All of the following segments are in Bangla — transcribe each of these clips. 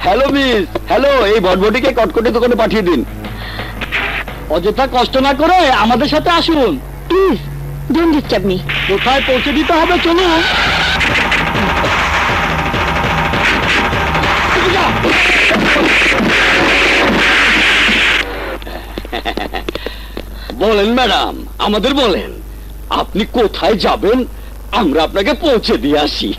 Hello miss, hello. এই বটবটিকে কটকটি দোকানে পাঠিয়ে দিন। অযথা কষ্ট না করে আমাদের সাথে আসুন প্লিজ, ডোন্ট ডিস্টার্ব মি। কোথায় পৌঁছে দিতে হবে চলুন। বলেন ম্যাডাম, আমাদের বলেন আপনি কোথায় যাবেন, আমরা আপনাকে পৌঁছে দিয়ে আসি।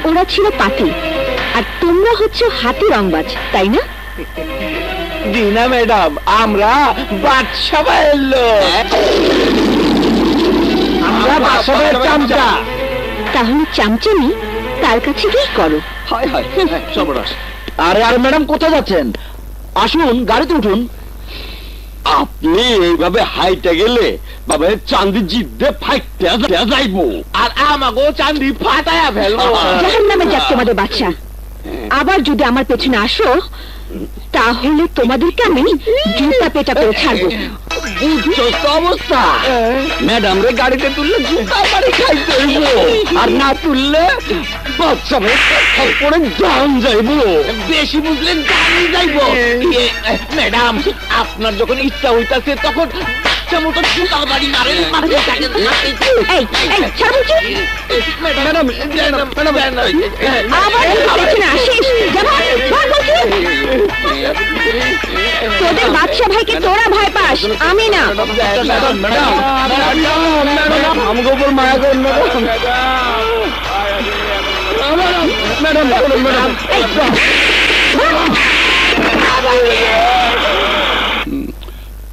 ওরা ছিল পাতি, আর তোমরা হচ্ছে হাতি রংবাজ, তাই না? দিনা ম্যাডাম, আমরা বাদশা ভাইয়ের লোক, আমরা বাদশা ভাইয়ের চামচা। তাহলে চামচামি তার কাছে গিয়ে করো। হায় হায়, সর্বনাশ। আরে আরে ম্যাডাম, কোথায় যাচ্ছেন? আসুন, গাড়িতে উঠুন। আপনি এইভাবে হাইটে গেলে বাবা চাঁদি জিদ্দে ফাইটে যাইব, আর আমাকেও চাঁদি ফাটায়া ফেলবো। জাহান্নামে যাক তোমাদের বাচ্চা। আবার যদি আমার পেছনে আসো তাহলে তোমাদেরকে আমি জুতা পেটা করে ছাড়বো। অবস্থা ম্যাডাম রে গাড়িতে তুললে জুতা বাড়ি খাইতে হইব, আর না তুললে বাচ্চা পরে জান যাইব। বেশি বুঝলেন জানি যাইব। ম্যাডাম, আপনার যখন ইচ্ছা হইতাছে তখন মতো জুতা বাড়ি মারেন। তোদের বাদশা ভাইকে তোরা ভয় পাস, আমি না। আমাকে উপর মায়া করেন ম্যাডাম। ম্যাডাম,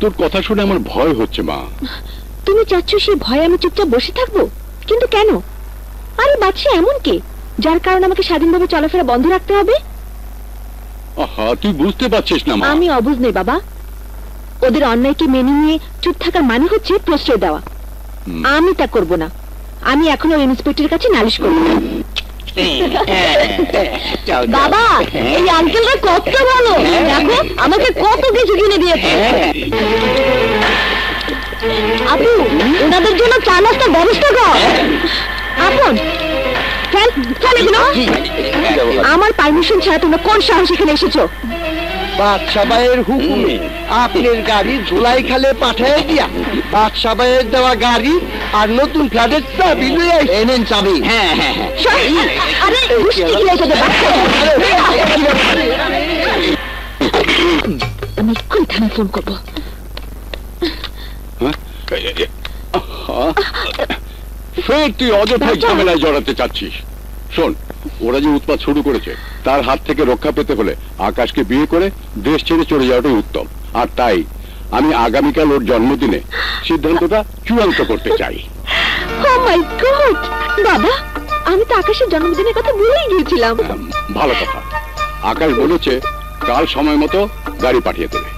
তোর কথা শুনে আমার ভয় হচ্ছে মা। তুমি চাচ্ছ সেই ভয়ে আমি চুপচাপ বসে থাকবো? কিন্তু কেন? আরে বাচ্চা এমন কে যার কারণে আমাকে স্বাধীনভাবে চলাফেরা বন্ধ রাখতে হবে? আহা, তুই বুঝতে পারছিস না মা। আমি অবুঝ নেই বাবা। ওদের অন্যায়কে মেনে নিয়ে চুপ থাকার মানে হচ্ছে প্রশ্রয় দেওয়া। আমি তা করব না। আমি এখন ওই ইন্সপেক্টরের কাছে নালিশ করব। বাবা, এই আঙ্কেলরা কত ভালো, দেখো আমাকে কত কিছু কিনে দিয়েছে। আপু, ওনাদের জন্য চা নাস্তার ব্যবস্থা কর। আপন আমার পারমিশন ছাড়া তোমরা কোন সাহস এখানে এসেছো? বাদশা ভাইয়ের হুকুমে আপনার গাড়ি ধুলাই খালে পাঠিয়ে দিয়া বাদশা ভাইয়ের দেওয়া গাড়ি আর নতুন ফ্ল্যাটের চাবি লইয়া এনেন। চাবি? হ্যাঁ হ্যাঁ হ্যাঁ। আরে আমি এক্ষুনি থানায় ফোন করবো। ফের তুই অযথাই ঝামেলায় জড়াতে চাচ্ছিস। শোন, ওরা যে উৎপাত শুরু করেছে তার হাত থেকে রক্ষা পেতে হলে আকাশকে বিয়ে করে দেশ ছেড়ে চলে যাওয়াটাই উত্তম। আর তাই আমি আগামীকাল ওর জন্মদিনে সিদ্ধান্তটা চূড়ান্ত করতে চাই। Oh my God! বাবা, আমি তো আকাশের জন্মদিনের কথা ভুলেই গিয়েছিলাম। ভালো কথা। আকাশ বলেছে কাল সময় মতো গাড়ি পাঠিয়ে দেবে।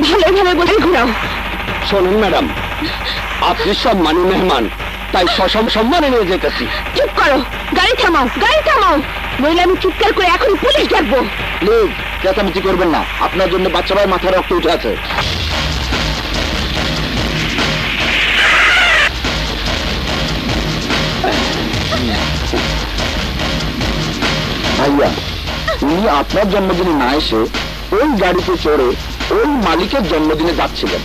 ভালো ভালো বলে ঘুরাও। শোনেন ম্যাডাম, আপনি সম্মানী মেহমান, তাই সসম সম্মানে নিয়ে যেতেছি। চুপ করো, গাড়ি থামাও, গাড়ি থামাও, নইলে আমি চিৎকার করে এখন পুলিশ ডাকবো। প্লিজ চেঁচামেচি করবেন না, আপনার জন্য বাচ্চা ভাই মাথায় রক্ত উঠে আছে। ভাইয়া, উনি আপনার জন্মদিনে না এসে ওই গাড়িতে চড়ে ওই মালিকের জন্মদিনে যাচ্ছিলেন।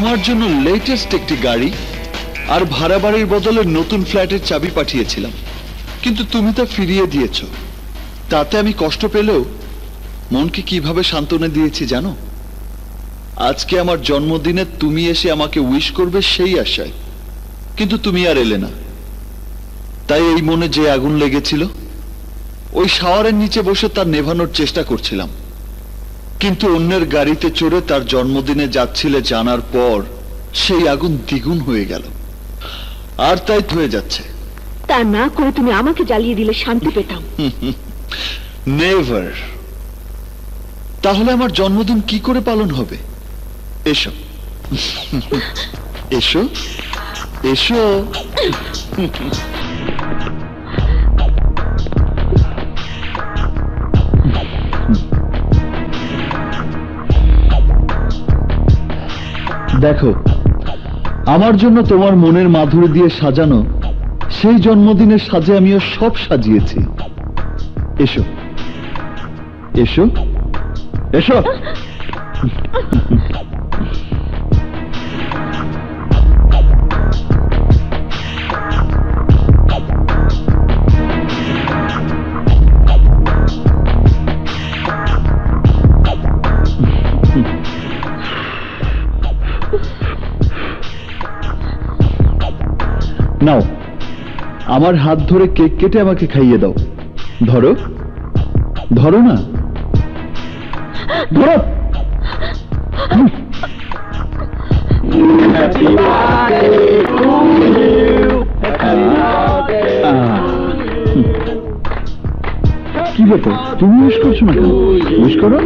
তোমার জন্য লেটেস্ট একটি গাড়ি আর ভাড়া বাড়ির বদলে নতুন ফ্ল্যাটের চাবি পাঠিয়েছিলাম, কিন্তু তুমি তা ফিরিয়ে দিয়েছো। তাতে আমি কষ্ট পেলেও মনকে কিভাবে সান্ত্বনা দিয়েছি জানো? আজকে আমার জন্মদিনে তুমি এসে আমাকে উইশ করবে সেই আশায়, কিন্তু তুমি আর এলে না। তাই এই মনে যে আগুন লেগেছিল, ওই শাওয়ারের নিচে বসে তার নেভানোর চেষ্টা করছিলাম, কিন্তু অন্যের গাড়িতে চড়ে তার জন্মদিনে যাচ্ছিলে জানার পর সেই আগুন দ্বিগুণ হয়ে গেল, আর তাই হয়ে যাচ্ছে। তা না করে তুমি আমাকে জ্বালিয়ে দিলে শান্তি পেতাম। নেভার। তাহলে আমার জন্মদিন কি করে পালন হবে? এসো এসো এসো। দেখো, আমার জন্য তোমার মনের মাধুরী দিয়ে সাজানো সেই জন্মদিনের সাজে আমিও সব সাজিয়েছি। এসো এসো এসো। নাও, আমার হাত ধরে কেক কেটে আমাকে খাইয়ে দাও। ধরো ধরো না, ধরো। কি ব্যাপার, তুমি উইশ করছো না কেন? উইশ করো,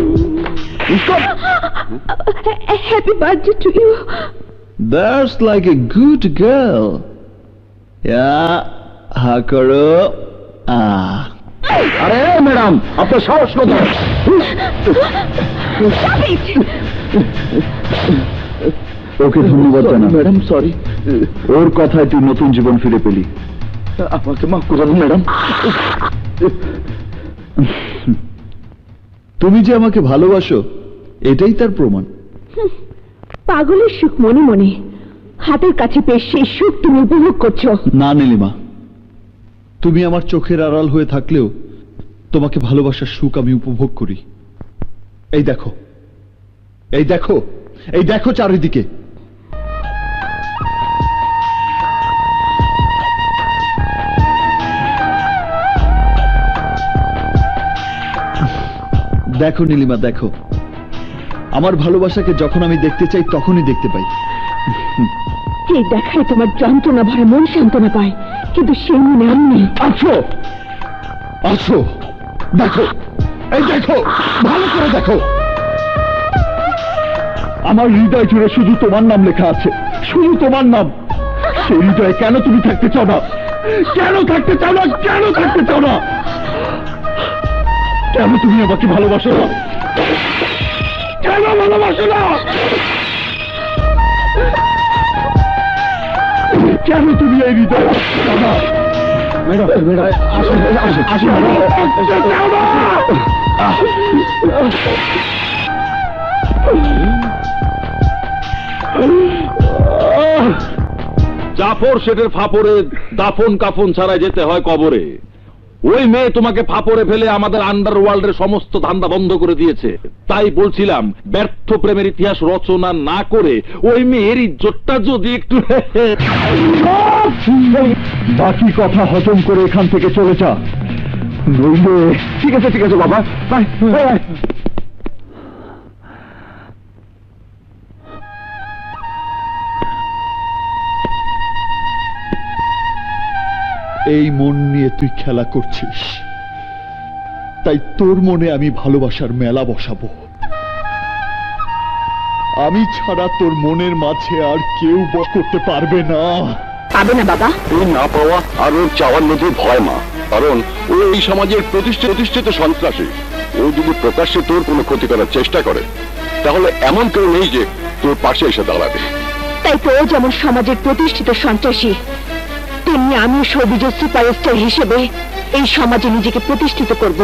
উইশ করো। Happy birthday to you. That's like a good girl. হা করো। আরে ম্যাডাম, আপনার সাহস কত? ওকে ধন্যবাদ জানা। ম্যাডাম সরি, ওর কথায় তুই নতুন জীবন ফিরে পেলি। আমাকে মাফ করুন ম্যাডাম। তুমি যে আমাকে ভালোবাসো এটাই তার প্রমাণ। পাগলের সুখ মনে মনে, হাতের কাছে পেয়ে সেই সুখ তুমি উপভোগ করছো। না নীলিমা, তুমি আমার চোখের আড়াল হয়ে থাকলেও তোমাকে ভালোবাসার সুখ আমি উপভোগ করি। এই দেখো, এই দেখো, এই দেখো চারিদিকে। দেখো নীলিমা, দেখো, আমার ভালোবাসাকে যখন আমি দেখতে চাই তখনই দেখতে পাই। এই দেখায় তোমার যন্ত্রণা ভরা মন সান্ত্বনা পায়, কিন্তু সেই মনে আমি নেই। আছো আছো, দেখো, এই দেখো, ভালো করে দেখো। আমার হৃদয় জুড়ে শুধু তোমার নাম লেখা আছে, শুধু তোমার নাম। সেই হৃদয়ে কেন তুমি থাকতে চাও না? কেন থাকতে চাও না? কেন থাকতে চাও না? কেন তুমি আমাকে ভালোবাসো না? কেন ভালোবাসো না? কেন তুমি এই হৃদয় না? ম্যাডাম ম্যাডাম, আসুন আসুন আসুন। জাফর শেঠের ফাপড়ে দাফন কাফন ছাড়াই যেতে হয় কবরে। ওই মেয়ে তোমাকে ফাপড়ে ফেলে আমাদের আন্ডারওয়ার্ল্ডের সমস্ত ধান্দা বন্ধ করে দিয়েছে। তাই বলছিলাম, ব্যর্থ প্রেমের ইতিহাস রচনা না করে ওই মেয়ের ইজ্জতটা যদি একটু বাকি কথা হজম করে এখান থেকে চলে যা, নইলে। ঠিক আছে ঠিক আছে বাবা, বাই বাই। এই মন নিয়ে তুই খেলা করছিস, তাই তোর মনে আমি ভালোবাসার মেলা বসাবো। আমি ছাড়া তোর মনের মাঝে আর কেউ বস করতে পারবে না। পাবে না বাবা। ওর না পাওয়া আর ওর চাওয়ার মধ্যে ভয় মা, কারণ ও এই সমাজের প্রতিষ্ঠিত সন্ত্রাসী। ও যদি প্রকাশ্যে তোর কোনো ক্ষতি করার চেষ্টা করে, তাহলে এমন কেউ নেই যে তোর পাশে এসে দাঁড়াবে। তাই তো ও যেমন সমাজের প্রতিষ্ঠিত সন্ত্রাসী, তেমনি আমিও শোবিজের সুপারস্টার হিসেবে এই সমাজে নিজেকে প্রতিষ্ঠিত করব।